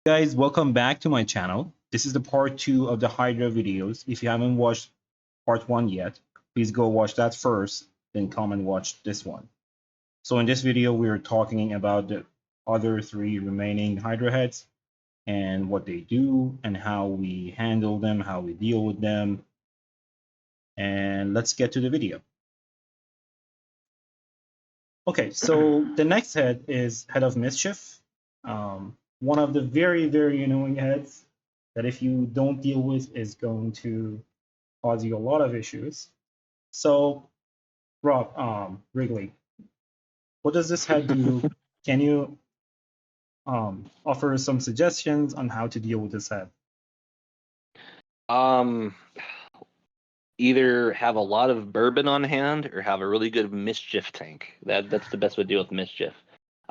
Guys, welcome back to my channel. This is the part 2 of the Hydra videos. If you haven't watched part 1 yet, please go watch that first, then come and watch this one. So in this video, we're talking about the other 3 remaining Hydra heads and what they do and how we handle them, how we deal with them. And let's get to the video. Okay, so the next head is Head of Mischief. One of the very, very annoying heads that if you don't deal with is going to cause you a lot of issues. So, Rob, Wrigley, what does this head do? Can you offer some suggestions on how to deal with this head? Either have a lot of bourbon on hand or have a really good mischief tank. That's the best way to deal with mischief.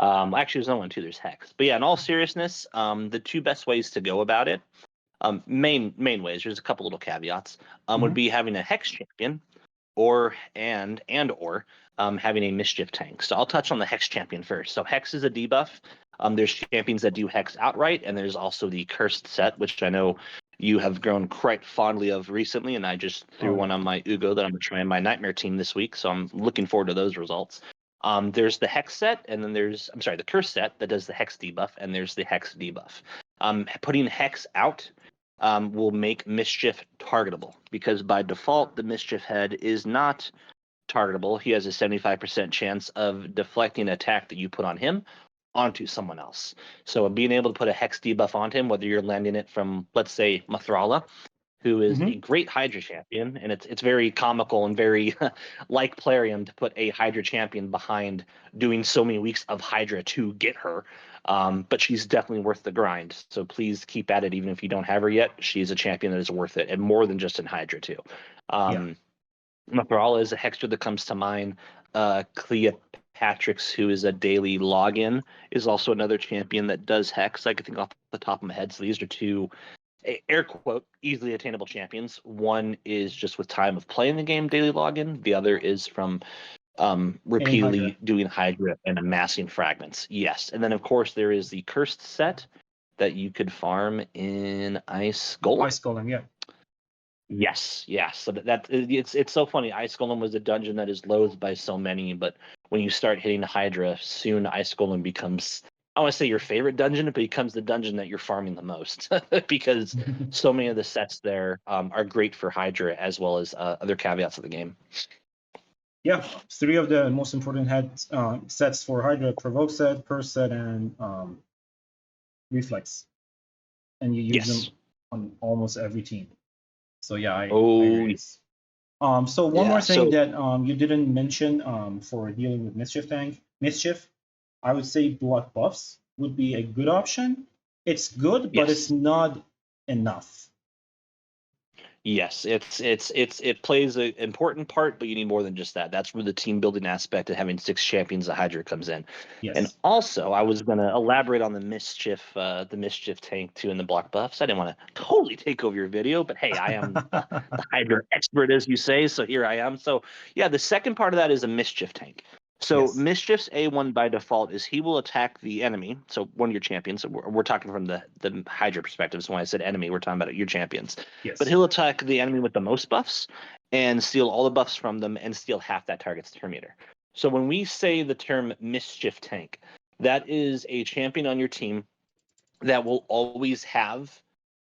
Actually, there's no one too. There's hex. But yeah, in all seriousness, the two best ways to go about it, main ways. There's a couple little caveats. Would be having a hex champion, or having a mischief tank. So I'll touch on the hex champion first. So hex is a debuff. There's champions that do hex outright, and there's also the cursed set, which I know you have grown quite fondly of recently, and I just threw one on my Ugo that I'm going to try in my Nightmare team this week, so I'm looking forward to those results. There's the hex set, and then there's, the curse set that does the hex debuff, and there's the hex debuff. Putting hex out will make mischief targetable, because by default, the mischief head is not targetable. He has a 75% chance of deflecting an attack that you put on him onto someone else. So being able to put a hex debuff on him, whether you're landing it from, let's say, Mathrala, who is a great Hydra champion, and it's very comical and very like Plarium to put a Hydra champion behind doing so many weeks of Hydra to get her. But she's definitely worth the grind. So please keep at it, even if you don't have her yet. She's a champion that is worth it, and more than just in Hydra too. Mathrala is a hexter that comes to mind. Cleopatrix, who is a daily login, is also another champion that does hex. I can think off the top of my head. So these are two, air quote, easily attainable champions. One is just with time of playing the game, daily login. The other is from repeatedly doing Hydra and amassing fragments. Yes. And then, of course, there is the cursed set that you could farm in Ice Golem. Ice Golem, yeah. Yes. So it's so funny. Ice Golem was a dungeon that is loathed by so many, but when you start hitting Hydra, soon Ice Golem becomes, I want to say your favorite dungeon, but becomes the dungeon that you're farming the most because so many of the sets there are great for Hydra as well as other caveats of the game. Yeah, 3 of the most important sets for Hydra: Provoke set, Curse set, and Reflex. And you use them on almost every team. So yeah, I agree. So one more thing that you didn't mention for dealing with Mischief, I would say block buffs would be a good option. It's good, but it's not enough. Yes, it plays an important part, but you need more than just that. That's where the team building aspect of having 6 champions of Hydra comes in. Yes. And also, I was going to elaborate on the mischief tank too in the block buffs. I didn't want to totally take over your video, but hey, I am the Hydra expert, as you say, so here I am. So yeah, the second part of that is a mischief tank. So Mischief's A1 by default is he will attack the enemy. So one of your champions. We're talking from the Hydra perspective. So when I said enemy, we're talking about your champions. Yes. But he'll attack the enemy with the most buffs and steal all the buffs from them and steal half that target's turn meter. So when we say the term Mischief tank, that is a champion on your team that will always have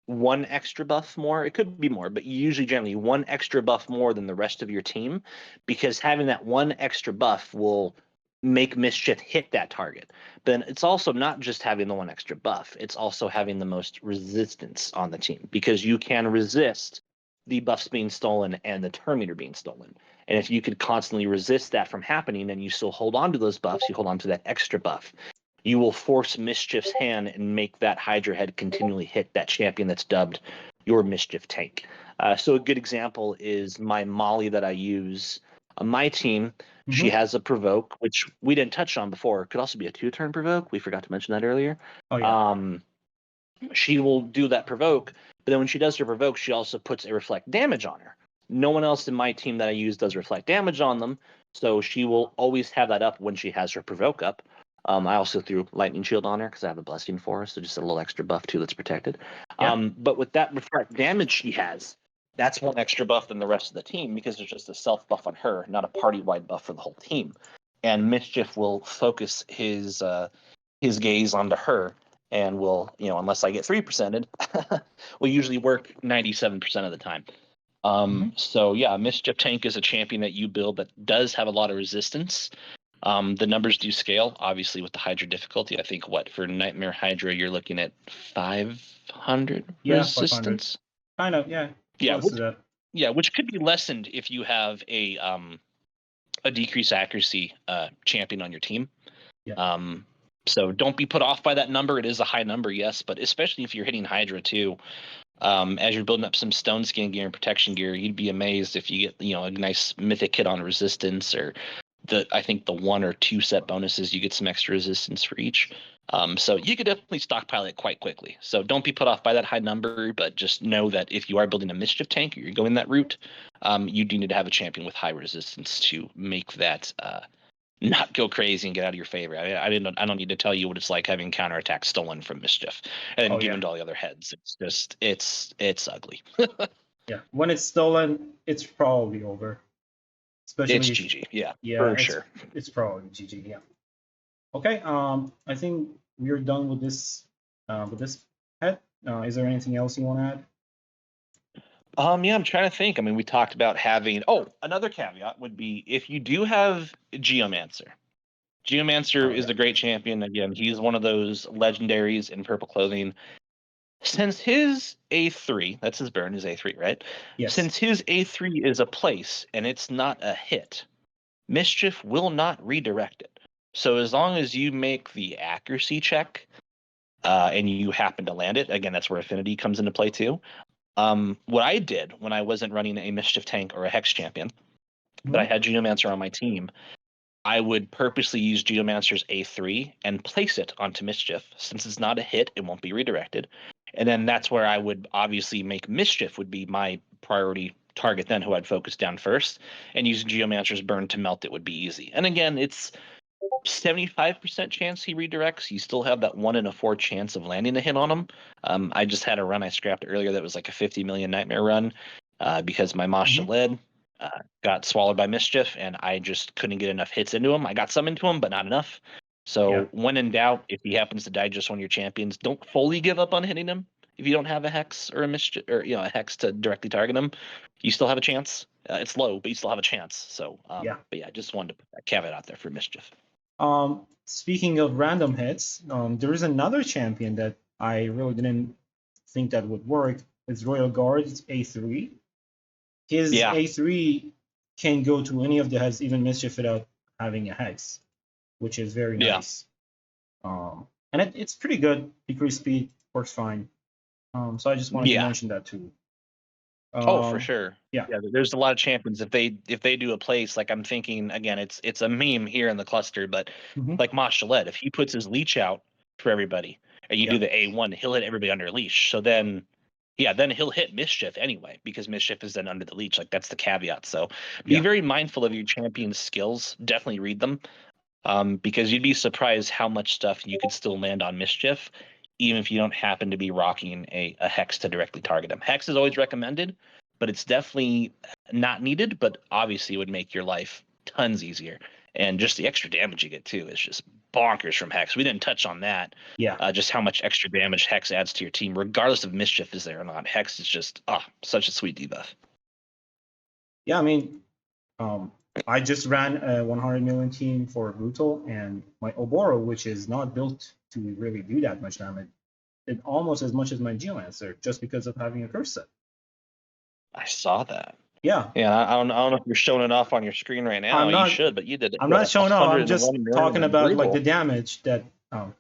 one extra buff more. It could be more, but usually generally one extra buff more than the rest of your team, because having that one extra buff will make Mischief hit that target. But it's also not just having the one extra buff, it's also having the most resistance on the team, because you can resist the buffs being stolen and the turn meter being stolen. And if you could constantly resist that from happening and you still hold on to those buffs, you hold on to that extra buff, you will force Mischief's hand and make that Hydra head continually hit that champion that's dubbed your Mischief tank. So a good example is my Molly that I use on my team. She has a Provoke, which we didn't touch on before. It could also be a 2-turn Provoke. We forgot to mention that earlier. She will do that Provoke, but then when she does her Provoke, she also puts a Reflect damage on her. No one else in my team that I use does Reflect damage on them, so she will always have that up when she has her Provoke up. I also threw Lightning Shield on her because I have a Blessing for her, so just a little extra buff too that's protected. Yeah. But with that reflect damage she has, that's one extra buff than the rest of the team because it's just a self buff on her, not a party wide buff for the whole team. And Mischief will focus his gaze onto her, and will, unless I get 3%ed, will usually work 97% of the time. So yeah, Mischief Tank is a champion that you build that does have a lot of resistance. The numbers do scale, obviously, with the Hydra difficulty. I think for Nightmare Hydra, you're looking at 500 resistance. 500. Kind of, yeah. Yeah, close to that. Yeah, which could be lessened if you have a decreased accuracy champion on your team. Yeah. So don't be put off by that number. It is a high number, yes, but especially if you're hitting Hydra too. As you're building up some stone skin gear and protection gear, you'd be amazed if you get a nice mythic kit on resistance, or I think the 1 or 2 set bonuses, you get some extra resistance for each. So you could definitely stockpile it quite quickly. So don't be put off by that high number, but just know that if you are building a Mischief tank or you're going that route, you do need to have a champion with high resistance to make that not go crazy and get out of your favor. I don't need to tell you what it's like having counterattack stolen from Mischief and then given to all the other heads. It's just it's ugly. Yeah, when it's stolen, it's probably over. Especially it's GG, yeah, for sure. It's probably GG, yeah. Okay, I think we're done with this head. Is there anything else you want to add? Yeah, I'm trying to think. I mean, we talked about having. Oh, another caveat would be if you do have Geomancer. Geomancer is a great champion. Again, he's one of those legendaries in purple clothing. Since his A3, that's his burn, his A3, right? Yes. Since his A3 is a place and it's not a hit, Mischief will not redirect it. So as long as you make the accuracy check and you happen to land it, again, that's where affinity comes into play too. What I did when I wasn't running a Mischief tank or a Hex champion, but I had Geomancer on my team, I would purposely use Geomancer's A3 and place it onto Mischief. Since it's not a hit, it won't be redirected. And then that's where I would obviously make Mischief would be my priority target then, who I'd focus down first, and using Geomancer's burn to melt it would be easy. And again, it's 75% chance he redirects. You still have that 1 in a 4 chance of landing a hit on him. I just had a run I scrapped earlier that was like a 50 million nightmare run because my Masha led got swallowed by Mischief, and I just couldn't get enough hits into him. I got some into him, but not enough. So when in doubt, if he happens to digest one of your champions, don't fully give up on hitting him. If you don't have a Hex or a Mischief or a Hex to directly target him, you still have a chance. It's low, but you still have a chance. So but yeah, just wanted to put that caveat out there for Mischief. Speaking of random hits, there is another champion that I really didn't think that would work. It's Royal Guard's A3. His A3 can go to any of the heads, even Mischief, without having a Hex, which is very nice. And it's pretty good. Decreased speed works fine. So I just wanted to mention that too. For sure. Yeah. There's a lot of champions if they do a place, like I'm thinking again, it's a meme here in the cluster, but like Mashaled, if he puts his leech out for everybody and you do the A1, he'll hit everybody under a leash. So then he'll hit Mischief anyway, because Mischief is then under the leech. Like that's the caveat. So be very mindful of your champion's skills. Definitely read them. Because you'd be surprised how much stuff you could still land on Mischief, even if you don't happen to be rocking a Hex to directly target him. Hex is always recommended, but it's definitely not needed, but obviously it would make your life tons easier. And just the extra damage you get too is just bonkers from Hex. We didn't touch on that. Just how much extra damage Hex adds to your team, regardless of Mischief is there or not. Hex is just such a sweet debuff. Yeah, I mean, I just ran a 100 million team for Brutal, and my Oboro, which is not built to really do that much damage, did almost as much as my Geomancer, just because of having a curse set. I saw that. Yeah. I don't know if you're showing it off on your screen right now. You should, but you did it. I'm not showing off. I'm just talking about like the damage that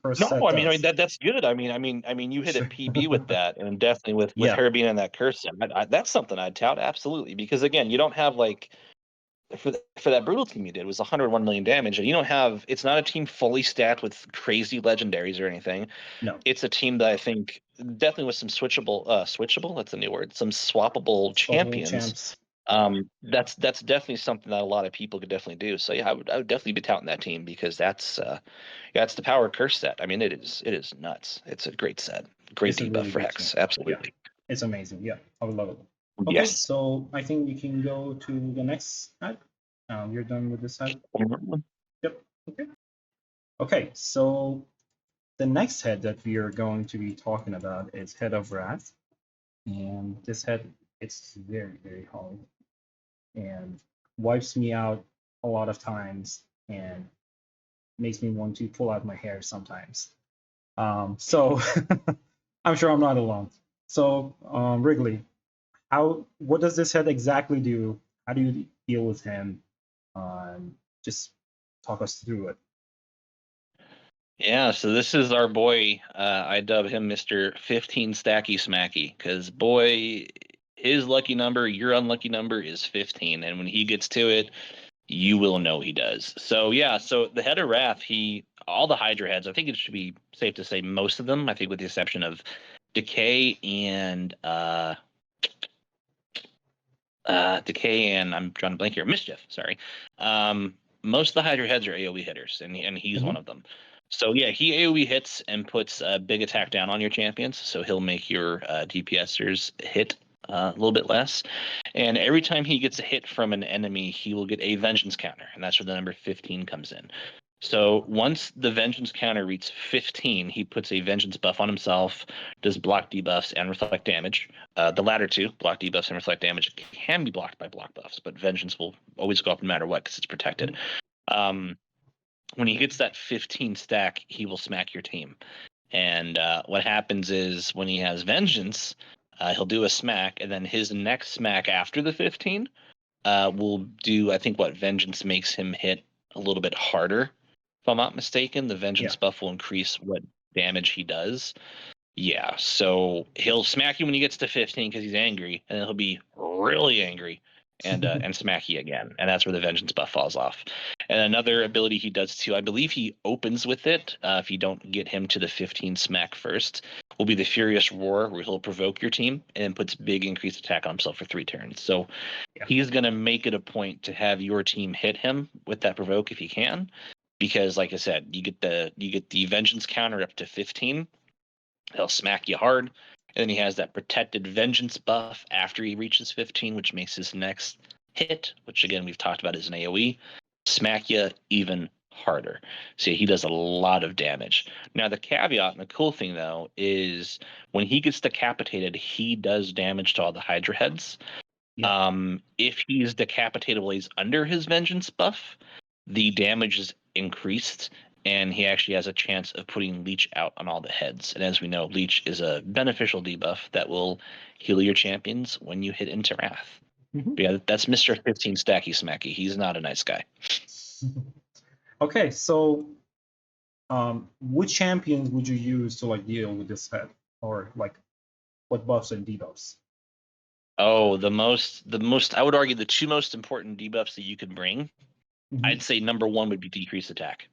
first set I mean that's good. I mean you hit a PB with that, and definitely with her being in that curse set. That's something I'd tout absolutely, because again, you don't have like for that brutal team you did was 101 million damage, and you don't have. It's not a team fully stacked with crazy legendaries or anything. No, it's a team that I think definitely with some switchable. That's a new word. Some swappable champions. That's definitely something that a lot of people could definitely do. So yeah, I would definitely be touting that team because that's the power curse set. I mean, it is nuts. It's a great set, great It's a debuff really for good team. Hex, Yeah, absolutely. it's amazing. Yeah, I would love it. Okay, Yes. so I think we can go to the next ad. You're done with this ad? Yep. Okay. Okay, so the next head that we are going to be talking about is Head of Wrath. And this head, it's very, very hard and wipes me out a lot of times and makes me want to pull out my hair sometimes. So I'm sure I'm not alone. So Wrigley, what does this head exactly do? How do you deal with him? Just talk us through it. Yeah, so this is our boy. I dub him Mr. 15 Stacky Smacky because boy, his lucky number, your unlucky number is 15, and when he gets to it, you will know he does. So yeah, so the head of Wrath, all the Hydra heads, I think it should be safe to say most of them, I think with the exception of Decay and I'm trying to blank here, Mischief, sorry. Most of the Hydra heads are AoE hitters, and he's one of them. So yeah, he AoE hits and puts a big attack down on your champions. So he'll make your DPSers hit a little bit less. And every time he gets a hit from an enemy, he will get a vengeance counter, and that's where the number 15 comes in. So once the vengeance counter reaches 15, he puts a vengeance buff on himself, does block debuffs and reflect damage. The latter two, block debuffs and reflect damage, can be blocked by block buffs, but vengeance will always go up no matter what because it's protected. When he hits that 15 stack, he will smack your team. And what happens is when he has vengeance, he'll do a smack, and then his next smack after the 15 will do, I think, what vengeance makes him hit a little bit harder. If I'm not mistaken, the vengeance buff will increase what damage he does. Yeah, so he'll smack you when he gets to 15 because he's angry, and then he'll be really angry and smack you again, and that's where the vengeance buff falls off. And another ability he does too, I believe he opens with it. If you don't get him to the 15 smack first, will be the Furious Roar, where he'll provoke your team and then puts big increased attack on himself for 3 turns. So he's gonna make it a point to have your team hit him with that provoke if he can, because like I said, you get the vengeance counter up to 15. He'll smack you hard. And then he has that protected vengeance buff after he reaches 15, which makes his next hit, which again we've talked about as an AoE, smack you even harder. So he does a lot of damage. Now the caveat and the cool thing though is when he gets decapitated, he does damage to all the Hydra heads. If he's decapitated while he's under his vengeance buff, the damage is increased, and he actually has a chance of putting Leech out on all the heads. And as we know, Leech is a beneficial debuff that will heal your champions when you hit into Wrath. Yeah, that's Mr. 15 Stacky Smacky. He's not a nice guy. Okay, so which champions would you use to like deal with this head, or like what buffs and debuffs? Oh, the most I would argue the 2 most important debuffs that you could bring. I'd say number 1 would be decrease attack,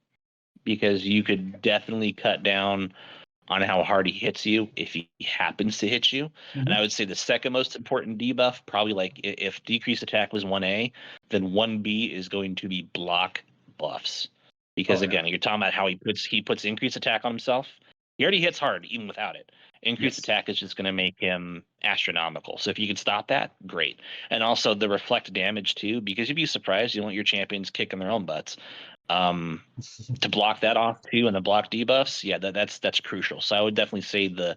because you could definitely cut down on how hard he hits you if he happens to hit you. And I would say the second most important debuff, probably like if decrease attack was 1A, then 1B is going to be block buffs. Because again, you're talking about how he puts increased attack on himself. He already hits hard even without it. Increased attack is just going to make him astronomical. So if you can stop that, great. And also the reflect damage too, because you'd be surprised. You don't want your champions kicking their own butts. To block that off too, and the block debuffs, yeah, that's crucial. So I would definitely say the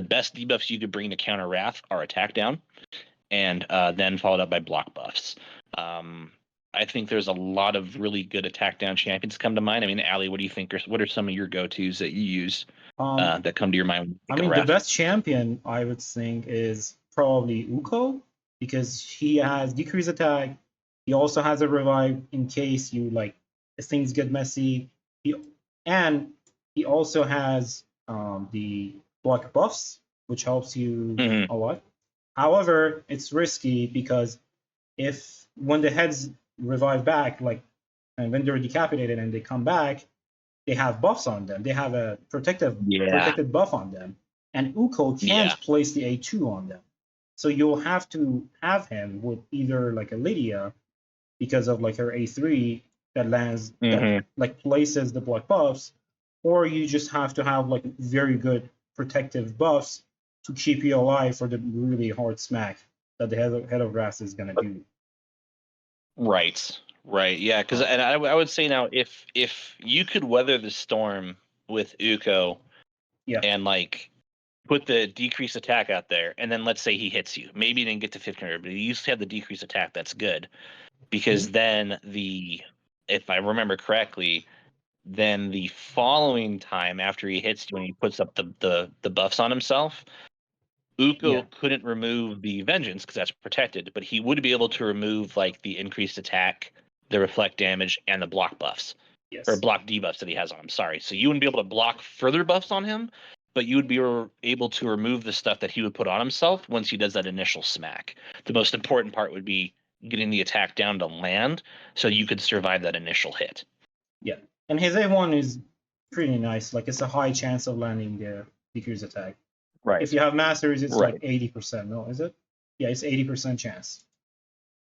best debuffs you could bring to counter Wrath are attack down, and then followed up by block buffs. I think there's a lot of really good attack down champions come to mind. I mean, Ali, what do you think? What are some of your go-tos that you use that come to your mind? I mean, the best champion I would think is probably Uko, because he has decreased attack. He also has a revive in case you like if things get messy. He also has the block buffs, which helps you a lot. However, it's risky because if when the heads revive back, like and when they're decapitated and they come back, they have buffs on them. They have a protected buff on them, and Uko can't place the A2 on them. So you'll have to have him with either like a Lydia because of like her A3 that lands that like places the block buffs, or you just have to have like very good protective buffs to keep you alive for the really hard smack that the head of Wrath is gonna do. Right. Yeah, because and I would say now if you could weather the storm with Uko, and like put the decreased attack out there, and then let's say he hits you. Maybe he didn't get to 1500, but he used to have the decreased attack. That's good, because then if I remember correctly, then the following time after he hits you and he puts up the buffs on himself, Uko couldn't remove the vengeance because that's protected, but he would be able to remove like the increased attack, the reflect damage, and the block buffs. Or block debuffs that he has on him. Sorry. So you wouldn't be able to block further buffs on him, but you would be able to remove the stuff that he would put on himself once he does that initial smack. The most important part would be getting the attack down to land so you could survive that initial hit. Yeah. And his A1 is pretty nice. Like it's a high chance of landing the decreased attack. Right. If you have masters, it's like 80%. No, is it? Yeah, it's 80% chance.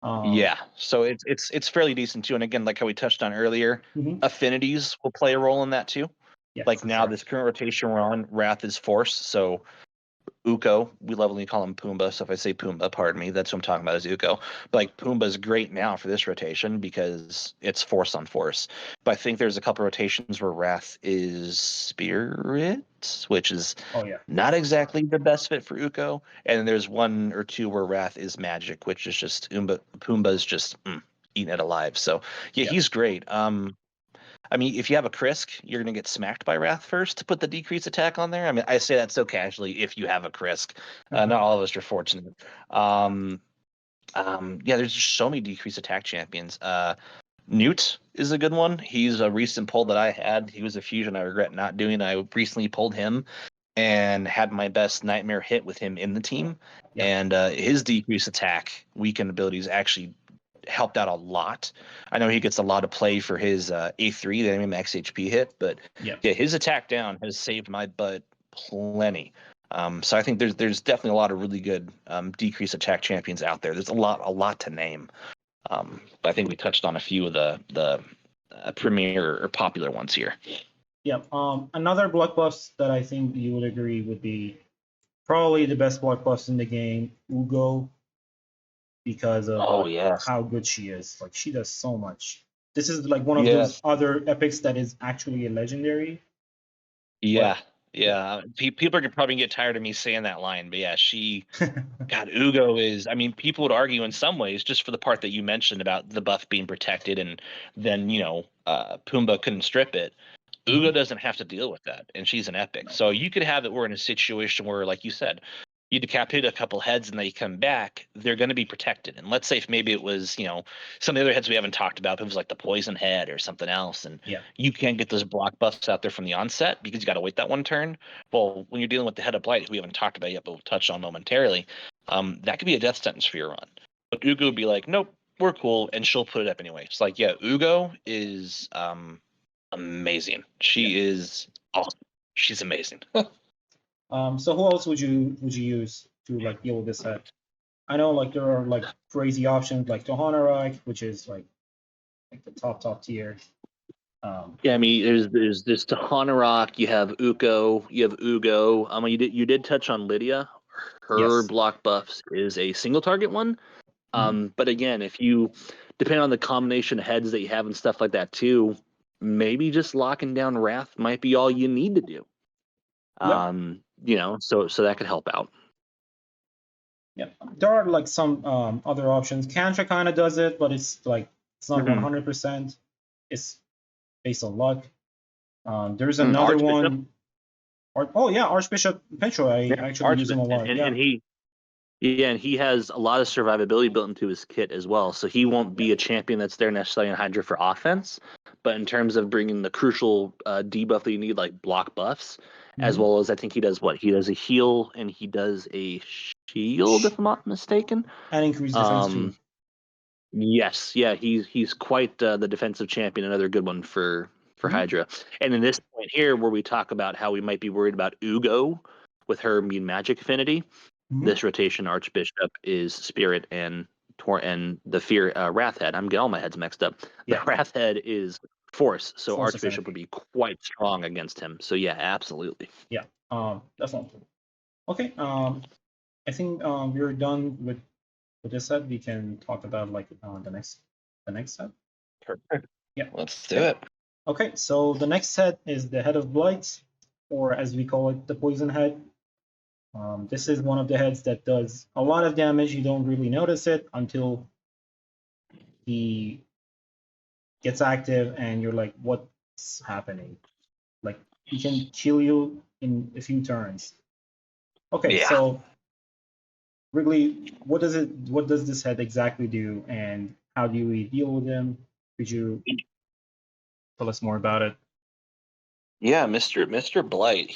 Yeah, so it's fairly decent too. And again, like how we touched on earlier, affinities will play a role in that too. Yeah, like now, this current rotation we're on, Wrath is Force. So Uko, we lovingly call him Pumbaa. So if I say Pumbaa, pardon me, that's what I'm talking about is Uko. But like Pumbaa's great now for this rotation because it's Force on Force. But I think there's a couple rotations where Wrath is Spirit, which is not exactly the best fit for Uko. And there's one or two where Wrath is Magic, which is just Pumbaa's just eating it alive. So yeah, he's great. I mean, if you have a Krisk, you're going to get smacked by Wrath first to put the decreased attack on there. I mean, I say that so casually. If you have a Krisk, not all of us are fortunate. Yeah, there's just so many decreased attack champions. Newt is a good one. He's a recent pull that I had. He was a fusion I regret not doing. I recently pulled him and had my best nightmare hit with him in the team. And his decreased attack weakened abilities actually helped out a lot. I know he gets a lot of play for his A3, the enemy max HP hit, but his attack down has saved my butt plenty. So I think there's definitely a lot of really good decreased attack champions out there. There's a lot to name. But I think we touched on a few of the premier or popular ones here. Yeah. Another block buffs that I think you would agree would be probably the best block buffs in the game, Ugo, because of how good she is. Like she does so much. This is like one of those other epics that is actually a legendary. Yeah. People are probably get tired of me saying that line, but yeah, God, Ugo is. I mean, people would argue in some ways just for the part that you mentioned about the buff being protected, and then Pumbaa couldn't strip it. Ugo doesn't have to deal with that, and she's an epic. So you could have it. We're in a situation where, like you said, you decapitate a couple heads and they come back, they're going to be protected. And let's say if maybe it was, some of the other heads we haven't talked about, it was like the poison head or something else, and you can't get those block buffs out there from the onset because you got to wait that one turn. Well, when you're dealing with the head of Blight, who we haven't talked about yet, but we'll touch on momentarily, that could be a death sentence for your run. But Ugo would be like, nope, we're cool, and she'll put it up anyway. It's like, yeah, Ugo is amazing. She is awesome. She's amazing. So who else would you use to like deal with this set? I know like there are like crazy options like Tohanarak, which is like the top tier. Yeah, I mean, there's this Tohanarak. You have Uko. You have Ugo. You did touch on Lydia. Her block buffs is a single target one. But again, if you depend on the combination of heads that you have and stuff like that too, maybe just locking down Wrath might be all you need to do. So that could help out. Yeah, there are like some other options. Kantra kind of does it, but it's like it's not 100%. It's based on luck. There's another one. Archbishop Petro. I actually use him a lot. And he has a lot of survivability built into his kit as well. So he won't be a champion that's there necessarily in Hydra for offense, but in terms of bringing the crucial debuff that you need, like block buffs, as well as I think he does he does a heal and he does a shield, if I'm not mistaken, and increase defense too. Yes, yeah, he's quite the defensive champion. Another good one for Hydra. And in this point here, where we talk about how we might be worried about Ugo with her immune magic affinity, This rotation Archbishop is Spirit and the Fear Wrath Head. I'm getting all my heads mixed up. The Wrath Head is Force, so Force Archbishop would be quite strong against him. So yeah, absolutely. Yeah, definitely. Okay, I think we're done with this set. We can talk about like the next set. Perfect. Yeah, let's do it. Okay, so the next set is the Head of Blight, or as we call it, the Poison Head. This is one of the heads that does a lot of damage. You don't really notice it until he gets active and you're like, what's happening? Like, he can kill you in a few turns. Okay, so Wrigley, what does this head exactly do, and how do we deal with him? Could you tell us more about it? Yeah, Mr. Blight,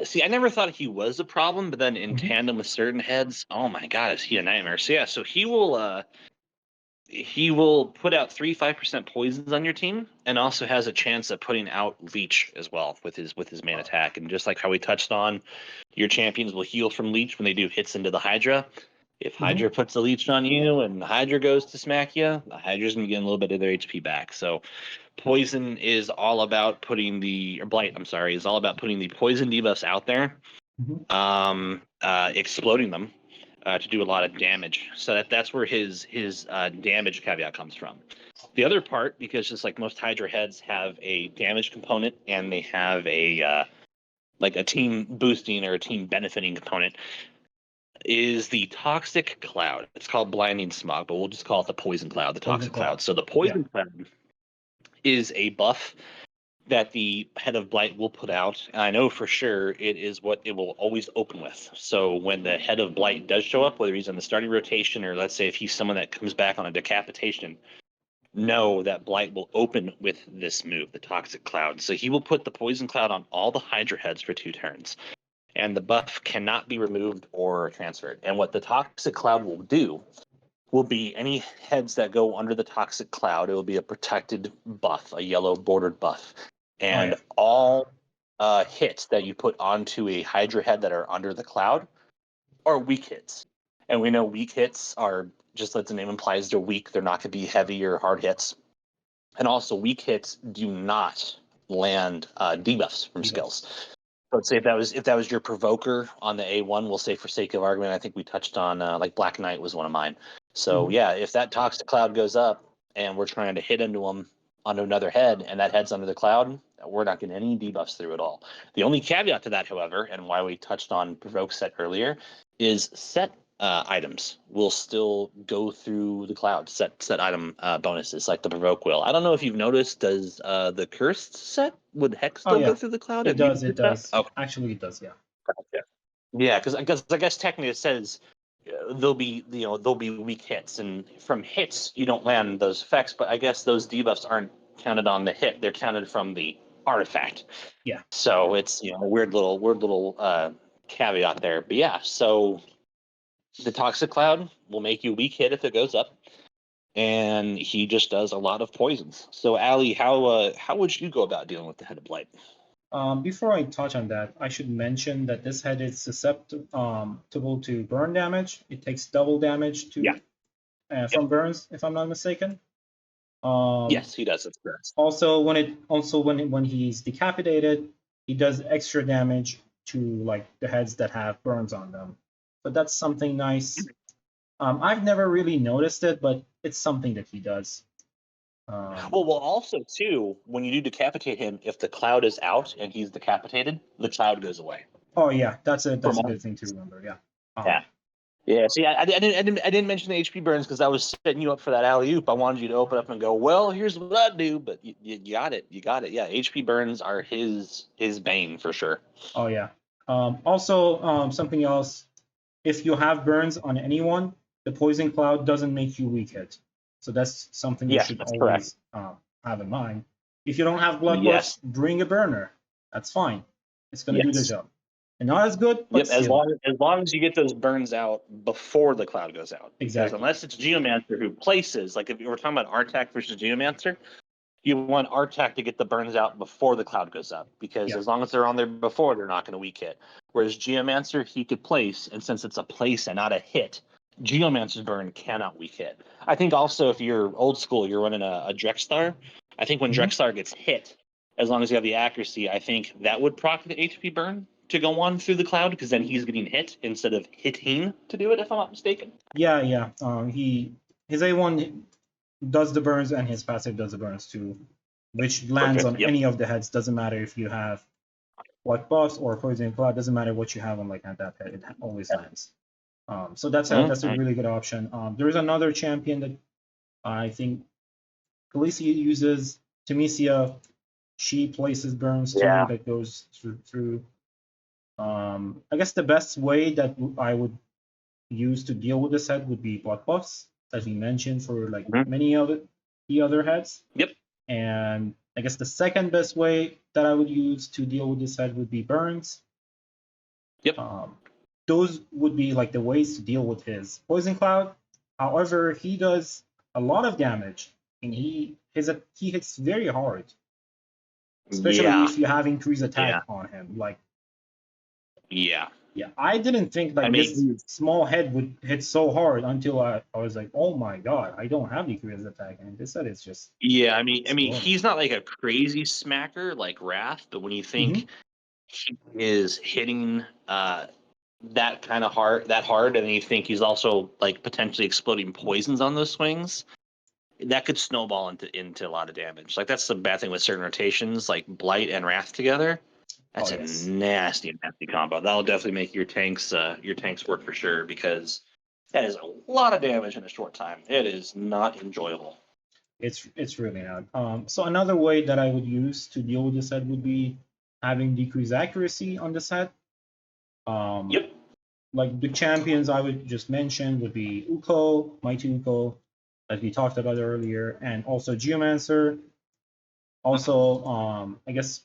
see, I never thought he was a problem, but then in tandem with certain heads, oh my god, is he a nightmare. So yeah, so he will put out 5% poisons on your team, and also has a chance of putting out Leech as well with his main attack. And just like how we touched on, your champions will heal from Leech when they do hits into the Hydra. If Hydra puts the Leech on you and Hydra goes to smack you, the Hydra's going to get a little bit of their HP back. So Poison is all about putting Blight, is all about putting the poison debuffs out there, exploding them to do a lot of damage. So that's where his damage caveat comes from. The other part, because just like most Hydra heads have a damage component and they have a like a team boosting or a team benefiting component, is the toxic cloud. It's called blinding smog, but we'll just call it the poison cloud, the toxic cloud. So the poison cloud is a buff that the Head of Blight will put out. And I know for sure it is what it will always open with. So when the Head of Blight does show up, whether he's on the starting rotation or let's say if he's someone that comes back on a decapitation, know that Blight will open with this move, the Toxic Cloud. So he will put the Poison Cloud on all the Hydra heads for 2 turns. And the buff cannot be removed or transferred. And what the Toxic Cloud will do will be any heads that go under the Toxic Cloud, it will be a protected buff, a yellow bordered buff. And all hits that you put onto a Hydra head that are under the cloud are weak hits. And we know weak hits are, just like the name implies, they're weak. They're not going to be heavy or hard hits. And also weak hits do not land debuffs from skills. So let's say if that was your provoker on the A1, we'll say for sake of argument, I think we touched on like Black Knight was one of mine. So yeah, if that Toxic Cloud goes up and we're trying to hit into him onto another head and that head's under the cloud, we're not getting any debuffs through at all. The only caveat to that, however, and why we touched on provoke set earlier, is set items will still go through the cloud. Set item bonuses like the provoke will. I don't know if you've noticed. Does the cursed set would Hex still go through the cloud? It does. It does. Okay. Actually, it does. Yeah. Yeah, because I guess technically it says there'll be weak hits, and from hits you don't land those effects. But I guess those debuffs aren't counted on the hit; they're counted from the artifact. Yeah. So it's a weird little caveat there. But yeah, so the Toxic Cloud will make you weak hit if it goes up, and he just does a lot of poisons. So Ali, how would you go about dealing with the Head of Blight? Before I touch on that, I should mention that this head is susceptible to burn damage. It takes double damage from burns, if I'm not mistaken. Yes, he does. It's correct. Also, when he's decapitated, he does extra damage to like the heads that have burns on them. But that's something nice. I've never really noticed it, but it's something that he does. Well, also too, when you do decapitate him, if the cloud is out and he's decapitated, the cloud goes away. Oh yeah, that's a good thing to remember. Yeah. Yeah. See, I didn't mention the HP burns because I was setting you up for that alley oop. I wanted you to open up and go, well, here's what I do, but you got it. You got it. Yeah, HP burns are his bane for sure. Oh yeah. Also, something else. If you have burns on anyone, the poison cloud doesn't make you weak hit. So that's something you should always have in mind. If you don't have bloodlust, bring a burner. That's fine. It's going to do the job. And not as good, but as long as you get those burns out before the cloud goes out. Exactly. Because unless it's Geomancer who places, like if we're talking about Artak versus Geomancer, you want Artak to get the burns out before the cloud goes up, because as long as they're on there before, they're not going to weak hit. Whereas Geomancer, he could place, and since it's a place and not a hit, Geomancer's burn cannot weak hit. I think also if you're old school, you're running a Drexstar. I think when Drexstar gets hit, as long as you have the accuracy, I think that would proc the HP burn to go on through the cloud, because then he's getting hit instead of hitting to do it, if I'm not mistaken. Yeah. His A1 does the burns and his passive does the burns too, which lands on any of the heads. Doesn't matter if you have what buffs or poison cloud. Doesn't matter what you have on like at that head. It always lands. So that's a really good option. There is another champion that I think Khaleesi uses, Temesia. She places burns too that goes through. I guess the best way that I would use to deal with this head would be blood buffs, as we mentioned for like many of the other heads. Yep. And I guess the second best way that I would use to deal with this head would be burns. Yep. Those would be like the ways to deal with his poison cloud. However, he does a lot of damage, and he hits very hard, especially if you have increased attack on him. Like, I didn't think like this small head would hit so hard until I was like, oh my god, I don't have the increased attack, and this head is just I mean, he's not like a crazy smacker like Wrath, but when you think he is hitting that kind of hard, and then you think he's also like potentially exploding poisons on those swings, that could snowball into a lot of damage. Like that's the bad thing with certain rotations, like Blight and Wrath together. That's a nasty combo. That'll definitely make your tanks work for sure, because that is a lot of damage in a short time. It is not enjoyable. It's really not. So another way that I would use to deal with this set would be having decreased accuracy on the set. Like the champions I would just mention would be Uko, Mighty Uko, as we talked about earlier, and also Geomancer. Also, I guess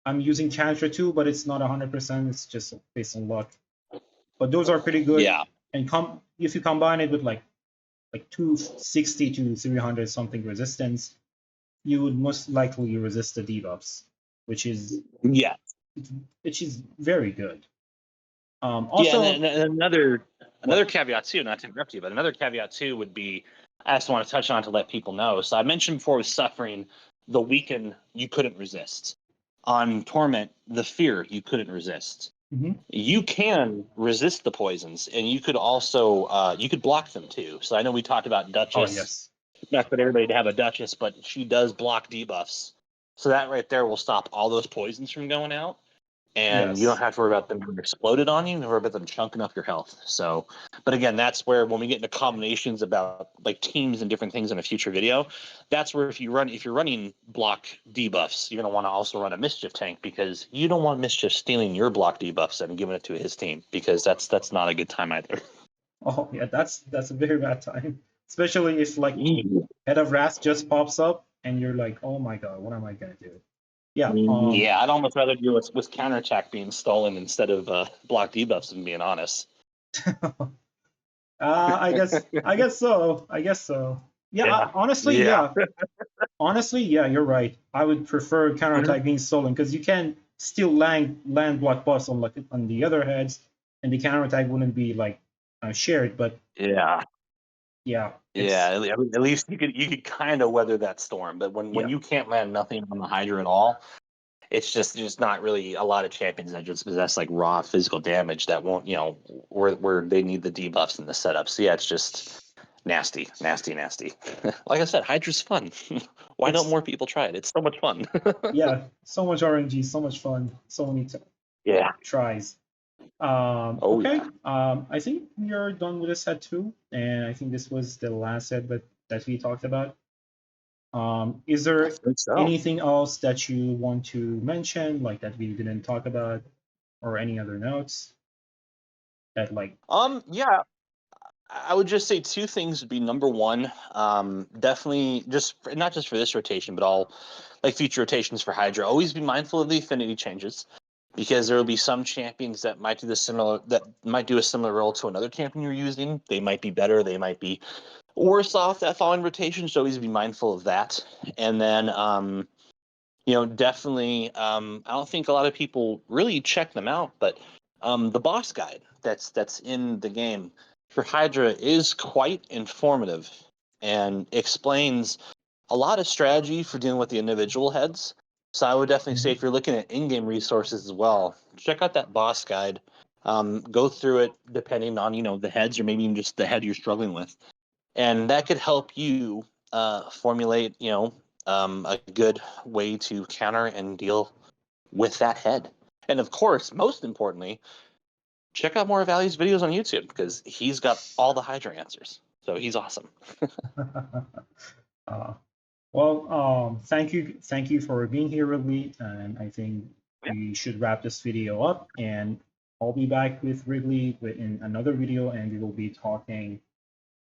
I'm using Tantra too, but it's not 100%. It's just based on luck. But those are pretty good. Yeah. And if you combine it with like 260 to 300 something resistance, you would most likely resist the debuffs, which is very good. Also, and another caveat too, not to interrupt you, but another caveat too would be, I just want to touch on to let people know. So I mentioned before with Suffering, the weaken you couldn't resist. On Torment, the fear you couldn't resist. You can resist the poisons, and you could also you could block them too. So I know we talked about Duchess. Oh yes. Not for everybody to have a Duchess, but she does block debuffs. So that right there will stop all those poisons from going out. And you don't have to worry about them being exploded on you, or about them chunking up your health. So, but again, that's where when we get into combinations about like teams and different things in a future video, that's where if you're running block debuffs, you're gonna want to also run a Mischief tank, because you don't want Mischief stealing your block debuffs and giving it to his team, because that's not a good time either. Oh yeah, that's a very bad time, especially if like Head of Wrath just pops up and you're like, oh my god, what am I gonna do? Yeah. I'd almost rather do it with counterattack being stolen instead of block debuffs, and being honest. I guess so. Yeah. Honestly, you're right. I would prefer counterattack being stolen, because you can still land block buffs on the other heads, and the counterattack wouldn't be like shared. But at least you could kind of weather that storm. But when you can't land nothing on the Hydra at all, it's just not really a lot of champions that just possess like raw physical damage that won't, where they need the debuffs and the setup. So it's just nasty. Like I said, Hydra's fun. Why don't more people try it? It's so much fun. So much RNG, so much fun, so many tries. Okay. I think we are done with this set too, and I think this was the last set that we talked about. Is there anything else that you want to mention, like that we didn't talk about, or any other notes that like? I would just say two things would be, number one, definitely not just for this rotation, but all like future rotations for Hydra, always be mindful of the affinity changes. because there will be some champions that might do a similar role to another champion you're using. They might be better, they might be worse off that following rotation, so always be mindful of that. And then definitely I don't think a lot of people really check them out, but the boss guide that's in the game for Hydra is quite informative and explains a lot of strategy for dealing with the individual heads. So I would definitely say if you're looking at in-game resources as well, check out that boss guide. Go through it depending on the heads or maybe even just the head you're struggling with, and that could help you formulate a good way to counter and deal with that head. And of course, most importantly, check out more Valley's videos on YouTube because he's got all the Hydra answers. So he's awesome. Thank you for being here with me, and I think we should wrap this video up. And I'll be back with Wrigley in another video, and we will be talking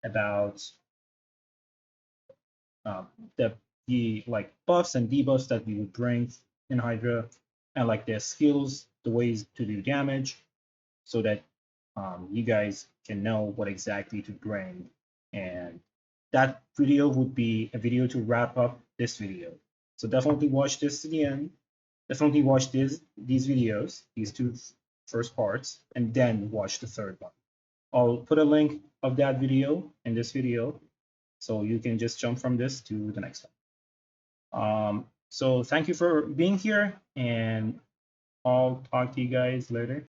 about the like buffs and debuffs that we would bring in Hydra, and like their skills, the ways to do damage, so that you guys can know what exactly to bring. And that video would be a video to wrap up this video. So definitely watch this to the end. Definitely watch these videos, these two first parts, and then watch the third one. I'll put a link of that video in this video, so you can just jump from this to the next one. So thank you for being here, and I'll talk to you guys later.